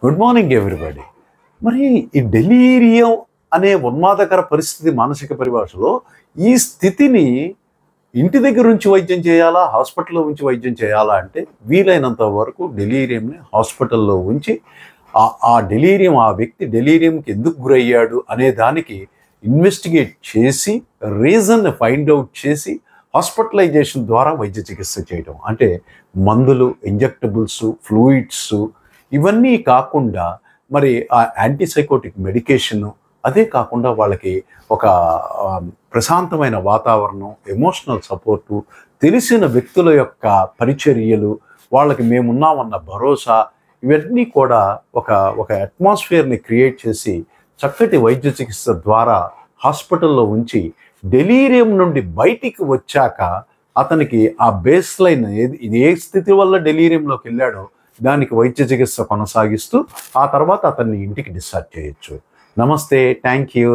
Good morning everybody. మరి ఈ delirium అనే ఉన్మాదకర పరిస్థితి మానసిక పరిభాషలో ఈ స్థితిని ఇంటి దగ్గర నుంచి వైద్యం చేయాలా, హాస్పిటల్లో ఉంచి వైద్యం చేయాలా అంటే వీలైనంత వరకు డెలీరియంని హాస్పిటల్లో ఉంచి ఆ డెలీరియం, ఆ వ్యక్తి డెలీరియంకి ఎందుకు గురయ్యాడు అనే దానికి ఇన్వెస్టిగేట్ చేసి రీజన్ ఫైండ్ అవుట్ చేసి హాస్పిటలైజేషన్ ద్వారా వైద్య చికిత్స చేయడం. అంటే మందులు, ఇంజెక్టబుల్స్, ఫ్లూయిడ్స్ ఇవన్నీ కాకుండా మరి ఆ యాంటీసైకోటిక్ మెడికేషను, అదే కాకుండా వాళ్ళకి ఒక ప్రశాంతమైన వాతావరణం, ఎమోషనల్ సపోర్టు, తెలిసిన వ్యక్తుల యొక్క పరిచర్యలు, వాళ్ళకి మేమున్నామన్న భరోసా, ఇవన్నీ కూడా ఒక ఒక అట్మాస్ఫియర్ని క్రియేట్ చేసి చక్కటి వైద్య చికిత్స ద్వారా హాస్పిటల్లో ఉంచి డెలీరియం నుండి బయటికి వచ్చాక అతనికి ఆ బేస్ లైన్ ఏ స్థితి వల్ల డెలీరియంలోకి వెళ్ళాడో దానికి వైద్య చికిత్స కొనసాగిస్తూ ఆ తర్వాత అతన్ని ఇంటికి డిశ్చార్జ్ చేయొచ్చు. నమస్తే, థ్యాంక్ యూ.